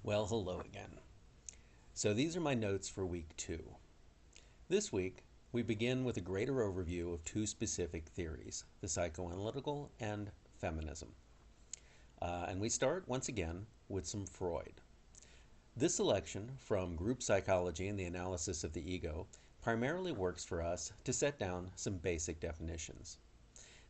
Well, hello again. So these are my notes for week 2. This week, we begin with a greater overview of two specific theories, the psychoanalytical and feminism. And we start, once again, with some Freud. This selection from group psychology and the analysis of the ego primarily works for us to set down some basic definitions.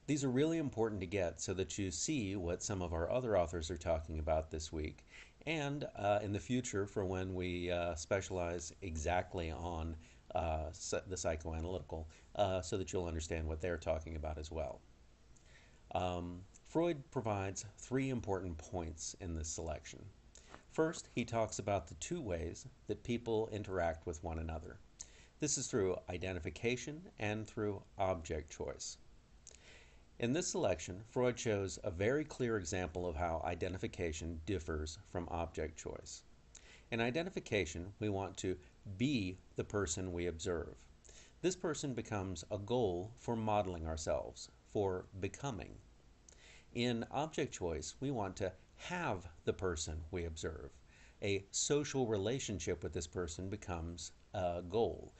These are really important to get so that you see what some of our other authors are talking about this week, and in the future for when we specialize exactly on the psychoanalytical, so that you'll understand what they're talking about as well. Freud provides three important points in this selection. First, he talks about the two ways that people interact with one another. This is through identification and through object choice. In this selection, Freud shows a very clear example of how identification differs from object choice. In identification, we want to be the person we observe. This person becomes a goal for modeling ourselves, for becoming. In object choice, we want to have the person we observe. A social relationship with this person becomes a goal.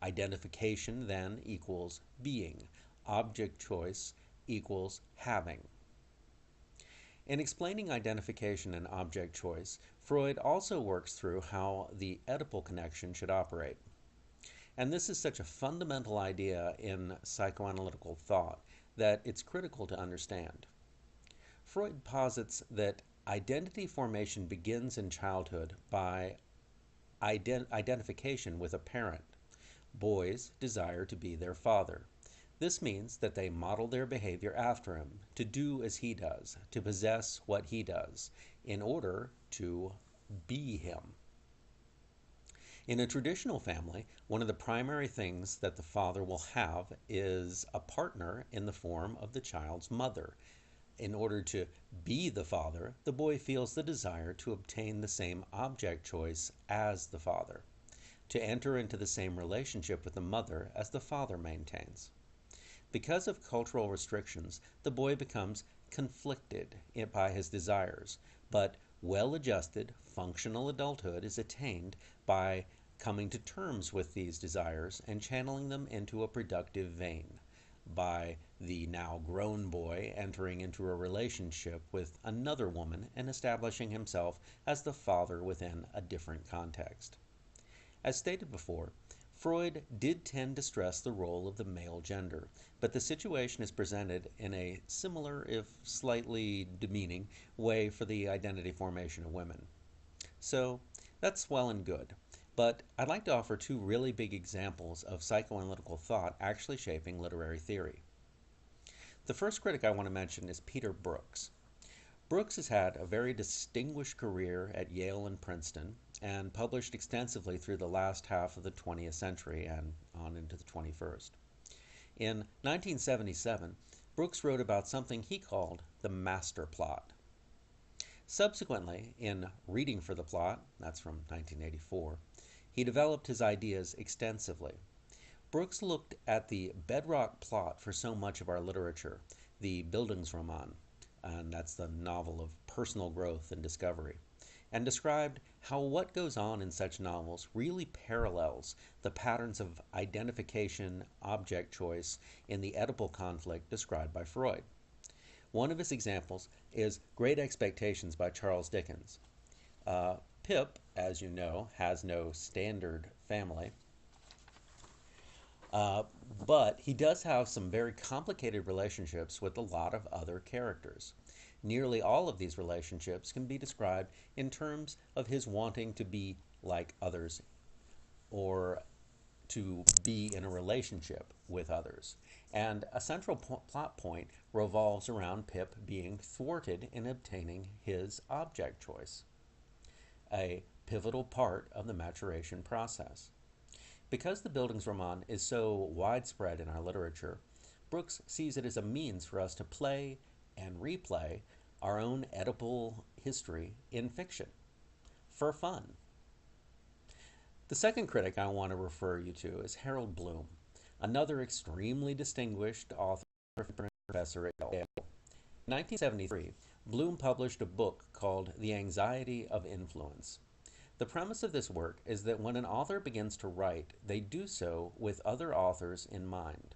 Identification then equals being. Object choice equals having. In explaining identification and object choice, Freud also works through how the Oedipal connection should operate. And this is such a fundamental idea in psychoanalytical thought that it's critical to understand. Freud posits that identity formation begins in childhood by identification with a parent. Boys desire to be their father. This means that they model their behavior after him, to do as he does, to possess what he does, in order to be him. In a traditional family, one of the primary things that the father will have is a partner in the form of the child's mother. In order to be the father, the boy feels the desire to obtain the same object choice as the father, to enter into the same relationship with the mother as the father maintains. Because of cultural restrictions, the boy becomes conflicted by his desires, but well-adjusted, functional adulthood is attained by coming to terms with these desires and channeling them into a productive vein, by the now grown boy entering into a relationship with another woman and establishing himself as the father within a different context. As stated before, Freud did tend to stress the role of the male gender, but the situation is presented in a similar, if slightly demeaning, way for the identity formation of women. So that's well and good, but I'd like to offer two really big examples of psychoanalytical thought actually shaping literary theory. The first critic I want to mention is Peter Brooks. Brooks has had a very distinguished career at Yale and Princeton and published extensively through the last half of the 20th century and on into the 21st. In 1977, Brooks wrote about something he called the master plot. Subsequently, in Reading for the Plot, that's from 1984, he developed his ideas extensively. Brooks looked at the bedrock plot for so much of our literature, the Bildungsroman, and that's the novel of personal growth and discovery, and described how what goes on in such novels really parallels the patterns of identification, object choice in the Oedipal conflict described by Freud. One of his examples is Great Expectations by Charles Dickens. Pip, as you know, has no standard family, but he does have some very complicated relationships with a lot of other characters. Nearly all of these relationships can be described in terms of his wanting to be like others or to be in a relationship with others. And a central plot point revolves around Pip being thwarted in obtaining his object choice, a pivotal part of the maturation process. Because the Bildungsroman is so widespread in our literature, Brooks sees it as a means for us to play and replay our own Oedipal history in fiction, for fun. The second critic I want to refer you to is Harold Bloom, another extremely distinguished author and professor at Yale. In 1973, Bloom published a book called The Anxiety of Influence. The premise of this work is that when an author begins to write, they do so with other authors in mind.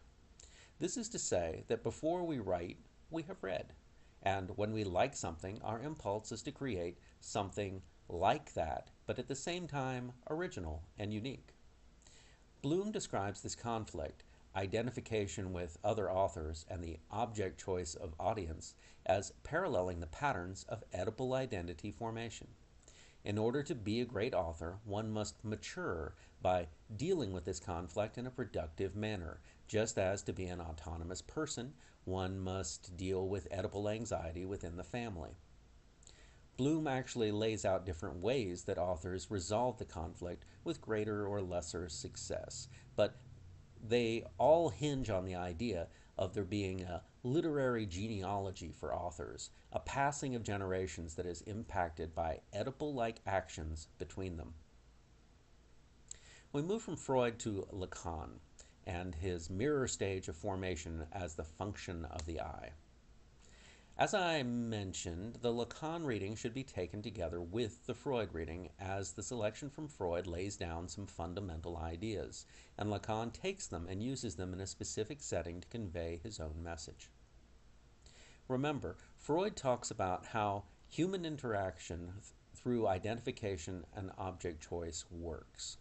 This is to say that before we write, we have read. And when we like something, our impulse is to create something like that, but at the same time original and unique. Bloom describes this conflict, identification with other authors, and the object choice of audience as paralleling the patterns of Oedipal identity formation. In order to be a great author, one must mature by dealing with this conflict in a productive manner, just as to be an autonomous person, one must deal with Oedipal anxiety within the family. Bloom actually lays out different ways that authors resolve the conflict with greater or lesser success, but they all hinge on the idea of there being a literary genealogy for authors, a passing of generations that is impacted by Oedipal-like actions between them. We move from Freud to Lacan and his mirror stage of formation as the function of the eye. As I mentioned, the Lacan reading should be taken together with the Freud reading, as the selection from Freud lays down some fundamental ideas, and Lacan takes them and uses them in a specific setting to convey his own message. Remember, Freud talks about how human interaction through identification and object choice works.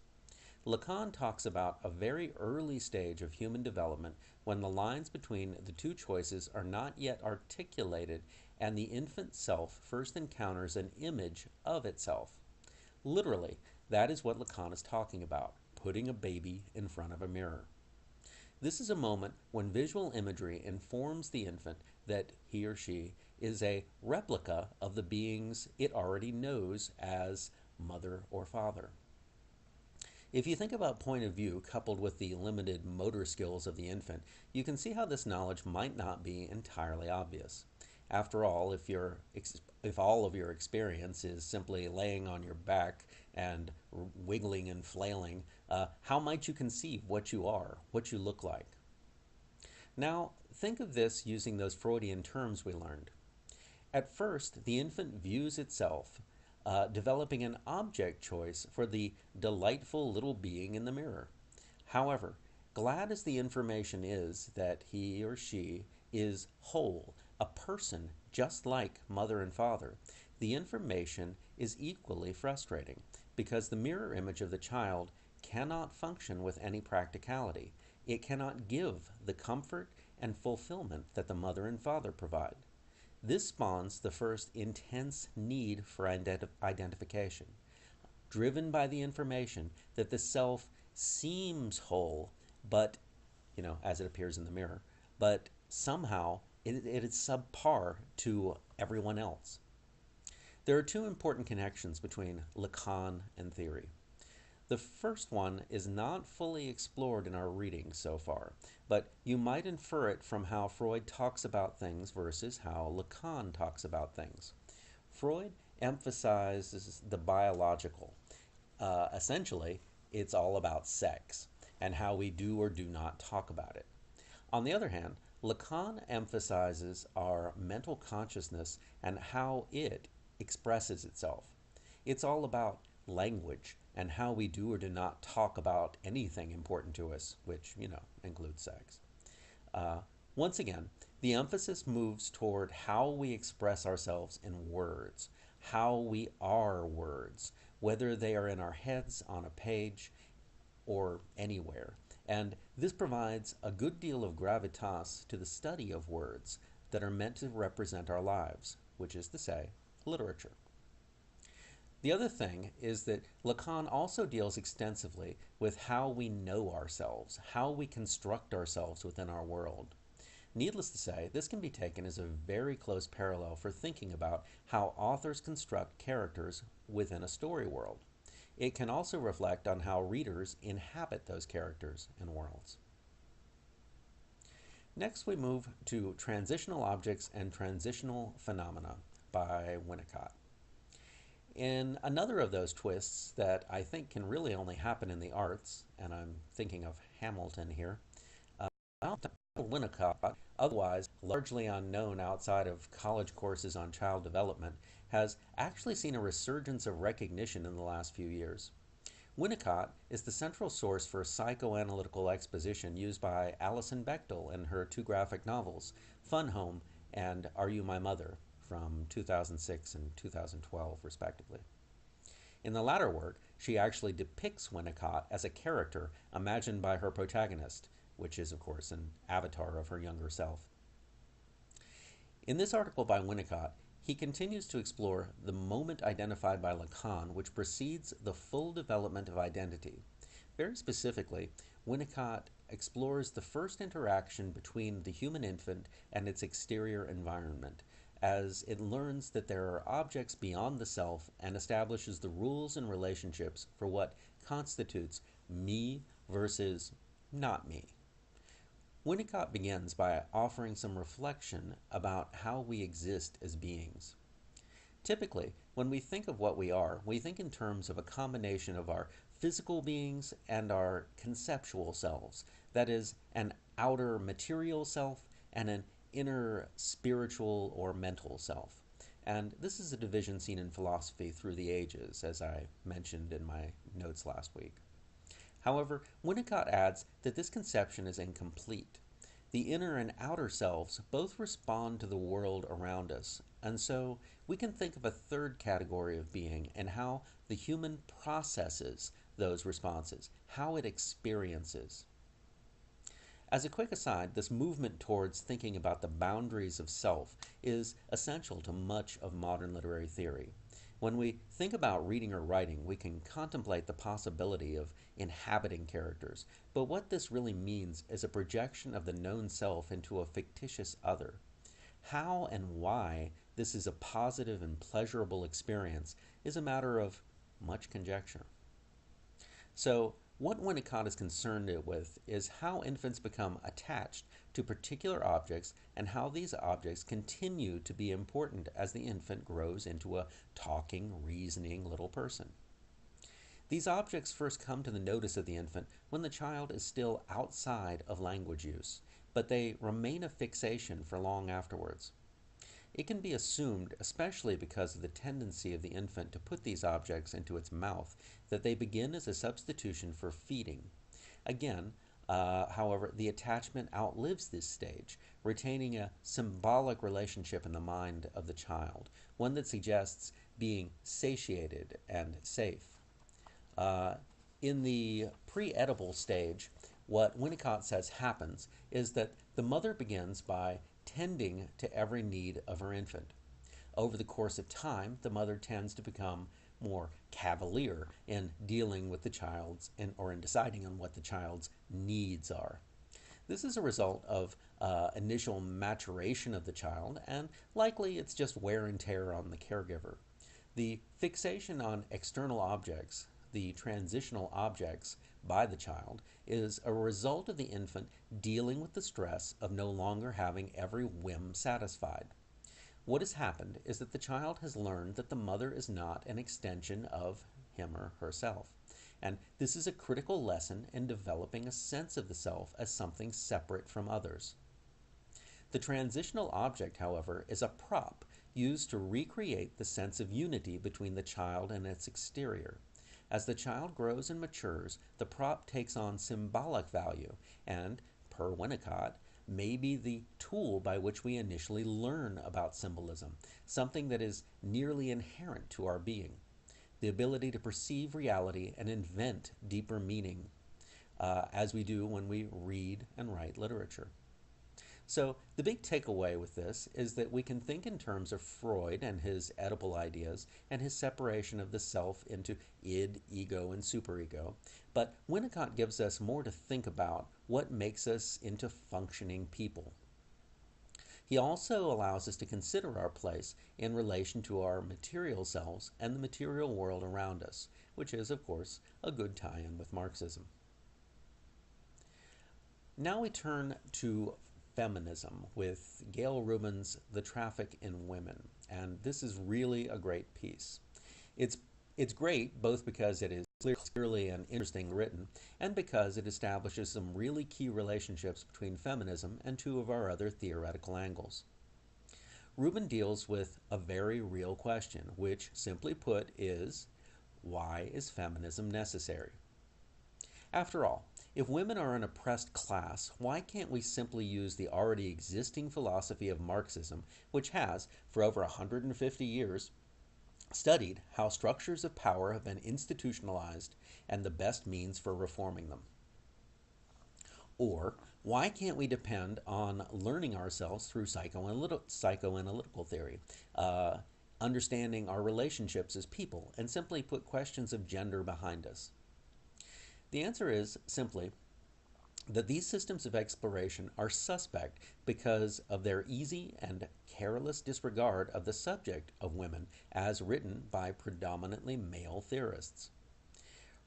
Lacan talks about a very early stage of human development when the lines between the two choices are not yet articulated and the infant self first encounters an image of itself. Literally, that is what Lacan is talking about, putting a baby in front of a mirror. This is a moment when visual imagery informs the infant that he or she is a replica of the beings it already knows as mother or father. If you think about point of view coupled with the limited motor skills of the infant, you can see how this knowledge might not be entirely obvious. After all, if all of your experience is simply laying on your back and wiggling and flailing, how might you conceive what you are, what you look like? Now, think of this using those Freudian terms we learned. At first, the infant views itself developing an object choice for the delightful little being in the mirror. However, glad as the information is that he or she is whole, a person just like mother and father, the information is equally frustrating because the mirror image of the child cannot function with any practicality. It cannot give the comfort and fulfillment that the mother and father provide. This spawns the first intense need for identification, driven by the information that the self seems whole, but, as it appears in the mirror, but somehow it is subpar to everyone else. There are two important connections between Lacan and theory. The first one is not fully explored in our reading so far, but you might infer it from how Freud talks about things versus how Lacan talks about things. Freud emphasizes the biological. Essentially, it's all about sex and how we do or do not talk about it. On the other hand, Lacan emphasizes our mental consciousness and how it expresses itself. It's all about language and how we do or do not talk about anything important to us, which, includes sex. Once again, the emphasis moves toward how we express ourselves in words, how we are words, whether they are in our heads, on a page, or anywhere. And this provides a good deal of gravitas to the study of words that are meant to represent our lives, which is to say, literature. The other thing is that Lacan also deals extensively with how we know ourselves, how we construct ourselves within our world. Needless to say, this can be taken as a very close parallel for thinking about how authors construct characters within a story world. It can also reflect on how readers inhabit those characters and worlds. Next, we move to Transitional Objects and Transitional Phenomena by Winnicott. In another of those twists that I think can really only happen in the arts, and I'm thinking of Hamilton here, Winnicott, otherwise largely unknown outside of college courses on child development, has actually seen a resurgence of recognition in the last few years. Winnicott is the central source for psychoanalytical exposition used by Alison Bechdel in her two graphic novels, Fun Home and Are You My Mother, from 2006 and 2012, respectively. In the latter work, she actually depicts Winnicott as a character imagined by her protagonist, which is, of course, an avatar of her younger self. In this article by Winnicott, he continues to explore the moment identified by Lacan, which precedes the full development of identity. Very specifically, Winnicott explores the first interaction between the human infant and its exterior environment, as it learns that there are objects beyond the self and establishes the rules and relationships for what constitutes me versus not me. Winnicott begins by offering some reflection about how we exist as beings. Typically, when we think of what we are, we think in terms of a combination of our physical beings and our conceptual selves. That is, an outer material self and an inner spiritual or mental self. And this is a division seen in philosophy through the ages, as I mentioned in my notes last week. However, Winnicott adds that this conception is incomplete. The inner and outer selves both respond to the world around us, and so we can think of a third category of being and how the human processes those responses, how it experiences. As a quick aside, this movement towards thinking about the boundaries of self is essential to much of modern literary theory. When we think about reading or writing, we can contemplate the possibility of inhabiting characters, but what this really means is a projection of the known self into a fictitious other. How and why this is a positive and pleasurable experience is a matter of much conjecture. So, what Winnicott is concerned with is how infants become attached to particular objects and how these objects continue to be important as the infant grows into a talking, reasoning little person. These objects first come to the notice of the infant when the child is still outside of language use, but they remain a fixation for long afterwards. It can be assumed, especially because of the tendency of the infant to put these objects into its mouth, that they begin as a substitution for feeding. Again, however, the attachment outlives this stage, retaining a symbolic relationship in the mind of the child, one that suggests being satiated and safe. In the pre-edible stage, what Winnicott says happens is that the mother begins by tending to every need of her infant. Over the course of time, the mother tends to become more cavalier in dealing with the child's or in deciding on what the child's needs are. This is a result of initial maturation of the child, and likely it's just wear and tear on the caregiver. The fixation on external objects, the transitional objects by the child, is a result of the infant dealing with the stress of no longer having every whim satisfied. What has happened is that the child has learned that the mother is not an extension of him or herself. And this is a critical lesson in developing a sense of the self as something separate from others. The transitional object, however, is a prop used to recreate the sense of unity between the child and its exterior. As the child grows and matures, the prop takes on symbolic value and, per Winnicott, may be the tool by which we initially learn about symbolism, something that is nearly inherent to our being, the ability to perceive reality and invent deeper meaning, as we do when we read and write literature. So the big takeaway with this is that we can think in terms of Freud and his Oedipal ideas and his separation of the self into id, ego, and superego. But Winnicott gives us more to think about what makes us into functioning people. He also allows us to consider our place in relation to our material selves and the material world around us, which is, of course, a good tie-in with Marxism. Now we turn to Feminism with Gail Rubin's The Traffic in Women, and this is really a great piece. It's It's great both because it is clearly and interesting written, and because it establishes some really key relationships between feminism and two of our other theoretical angles. Rubin deals with a very real question, which, simply put, is why is feminism necessary? After all, if women are an oppressed class, why can't we simply use the already existing philosophy of Marxism, which has, for over 150 years, studied how structures of power have been institutionalized and the best means for reforming them? Or why can't we depend on learning ourselves through psychoanalytical theory, understanding our relationships as people, and simply put questions of gender behind us? The answer is simply that these systems of exploration are suspect because of their easy and careless disregard of the subject of women as written by predominantly male theorists.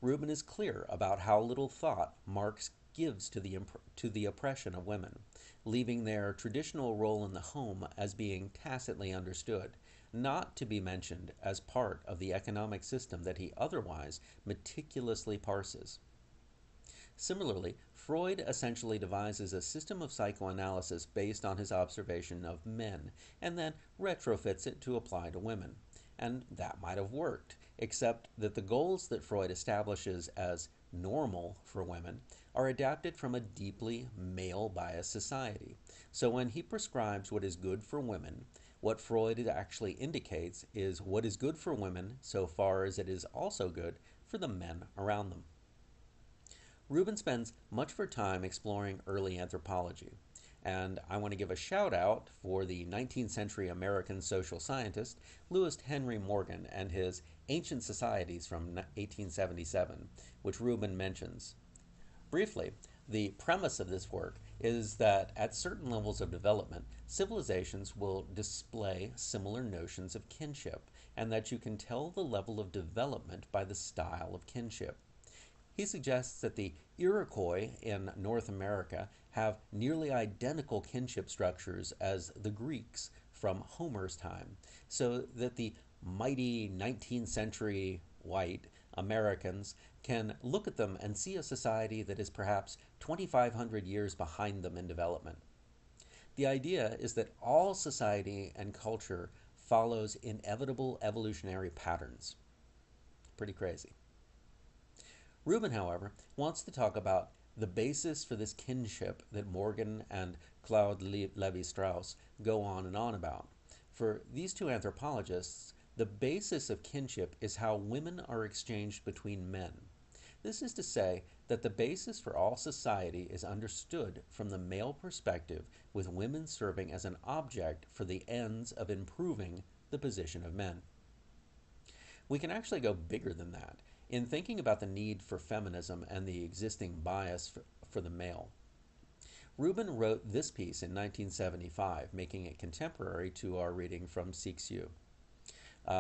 Rubin is clear about how little thought Marx gives to the oppression of women, leaving their traditional role in the home as being tacitly understood, not to be mentioned as part of the economic system that he otherwise meticulously parses. Similarly, Freud essentially devises a system of psychoanalysis based on his observation of men, and then retrofits it to apply to women. And that might have worked, except that the goals that Freud establishes as normal for women are adapted from a deeply male biased society. So when he prescribes what is good for women, what Freud actually indicates is what is good for women so far as it is also good for the men around them. Rubin spends much of her time exploring early anthropology, and I want to give a shout out for the 19th century American social scientist Lewis Henry Morgan and his Ancient Societies from 1877, which Rubin mentions. Briefly, the premise of this work is that at certain levels of development, civilizations will display similar notions of kinship, and that you can tell the level of development by the style of kinship. He suggests that the Iroquois in North America have nearly identical kinship structures as the Greeks from Homer's time, so that the mighty 19th century white Americans can look at them and see a society that is perhaps 2,500 years behind them in development. The idea is that all society and culture follows inevitable evolutionary patterns. Pretty crazy. Rubin, however, wants to talk about the basis for this kinship that Morgan and Claude Levi-Strauss go on and on about. For these two anthropologists, the basis of kinship is how women are exchanged between men. This is to say that the basis for all society is understood from the male perspective, with women serving as an object for the ends of improving the position of men. We can actually go bigger than that in thinking about the need for feminism and the existing bias for the male. Rubin wrote this piece in 1975, making it contemporary to our reading from Cixous.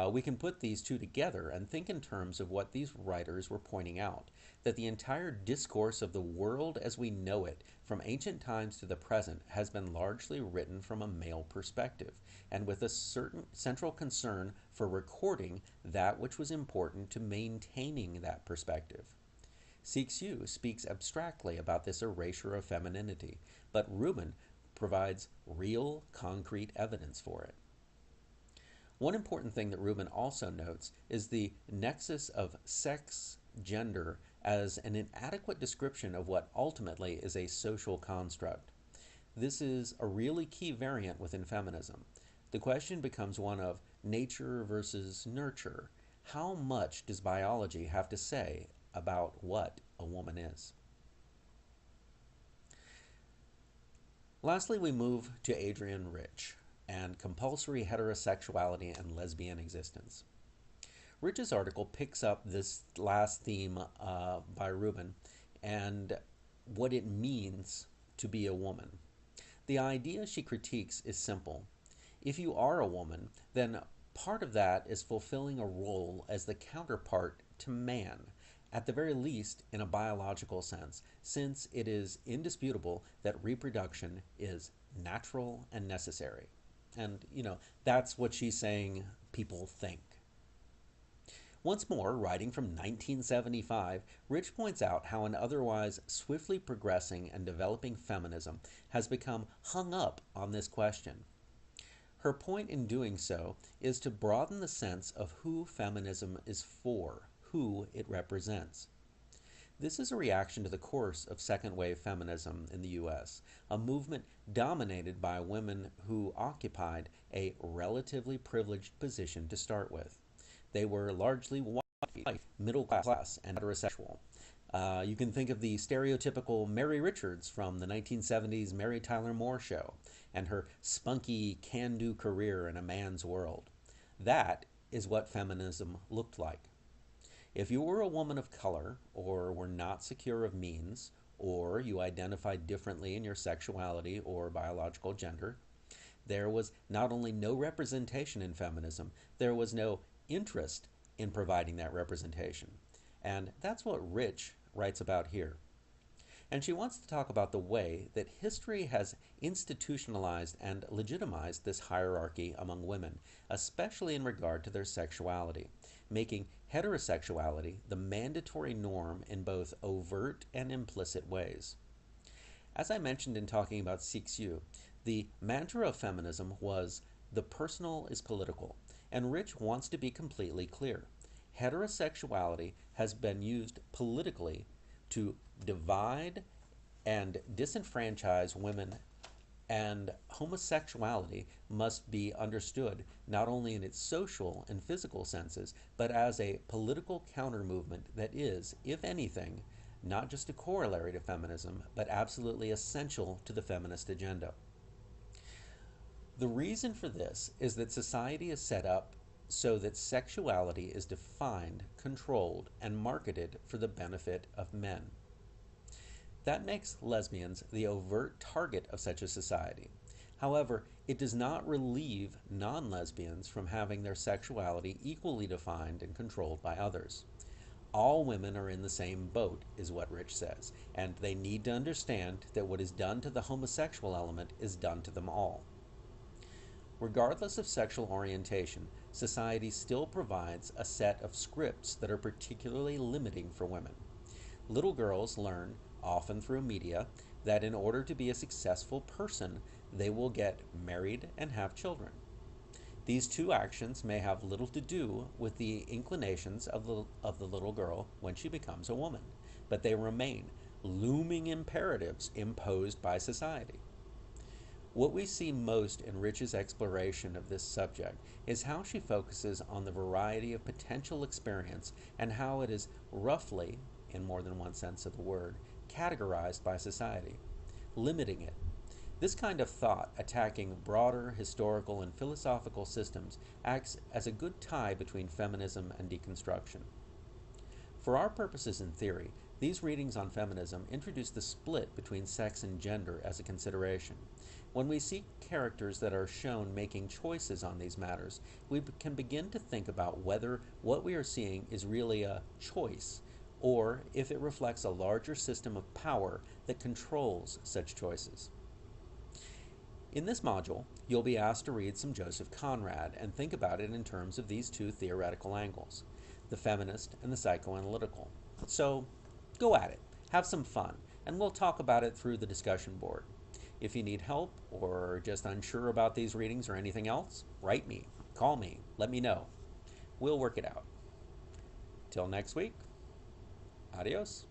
We can put these two together and think in terms of what these writers were pointing out, that the entire discourse of the world as we know it, from ancient times to the present, has been largely written from a male perspective, and with a certain central concern for recording that which was important to maintaining that perspective. Cixous speaks abstractly about this erasure of femininity, but Rubin provides real, concrete evidence for it. One important thing that Rubin also notes is the nexus of sex, gender, as an inadequate description of what ultimately is a social construct. This is a really key variant within feminism. The question becomes one of nature versus nurture. How much does biology have to say about what a woman is? Lastly, we move to Adrienne Rich and compulsory heterosexuality and lesbian existence. Rich's article picks up this last theme by Rubin and what it means to be a woman. The idea she critiques is simple. If you are a woman, then part of that is fulfilling a role as the counterpart to man, at the very least in a biological sense, since it is indisputable that reproduction is natural and necessary. And, that's what she's saying people think. Once more, writing from 1975, Rich points out how an otherwise swiftly progressing and developing feminism has become hung up on this question. Her point in doing so is to broaden the sense of who feminism is for, who it represents. This is a reaction to the course of second wave feminism in the US, a movement dominated by women who occupied a relatively privileged position to start with. They were largely white, middle class, and heterosexual. You can think of the stereotypical Mary Richards from the 1970s Mary Tyler Moore Show and her spunky can-do career in a man's world. That is what feminism looked like. If you were a woman of color, or were not secure of means, or you identified differently in your sexuality or biological gender, there was not only no representation in feminism, there was no interest in providing that representation. And that's what Rich writes about here. And she wants to talk about the way that history has institutionalized and legitimized this hierarchy among women, especially in regard to their sexuality, making heterosexuality the mandatory norm in both overt and implicit ways. As I mentioned in talking about Cixous, the mantra of feminism was the personal is political, and Rich wants to be completely clear. Heterosexuality has been used politically to divide and disenfranchise women, and homosexuality must be understood not only in its social and physical senses, but as a political counter-movement that is, if anything, not just a corollary to feminism, but absolutely essential to the feminist agenda. The reason for this is that society is set up so that sexuality is defined, controlled, and marketed for the benefit of men. That makes lesbians the overt target of such a society. However, it does not relieve non-lesbians from having their sexuality equally defined and controlled by others. All women are in the same boat, is what Rich says, and they need to understand that what is done to the homosexual element is done to them all. Regardless of sexual orientation, society still provides a set of scripts that are particularly limiting for women. Little girls learn, often through media, that in order to be a successful person, they will get married and have children. These two actions may have little to do with the inclinations of the little girl when she becomes a woman, but they remain looming imperatives imposed by society. What we see most in Rich's exploration of this subject is how she focuses on the variety of potential experience and how it is roughly, in more than one sense of the word, categorized by society, limiting it. This kind of thought, attacking broader historical and philosophical systems, acts as a good tie between feminism and deconstruction. For our purposes in theory, these readings on feminism introduce the split between sex and gender as a consideration. When we see characters that are shown making choices on these matters, we can begin to think about whether what we are seeing is really a choice, or if it reflects a larger system of power that controls such choices. In this module, you'll be asked to read some Joseph Conrad and think about it in terms of these two theoretical angles, the feminist and the psychoanalytical. So, go at it, have some fun, and we'll talk about it through the discussion board. If you need help or are just unsure about these readings or anything else, write me, call me, let me know. We'll work it out. Till next week, adios.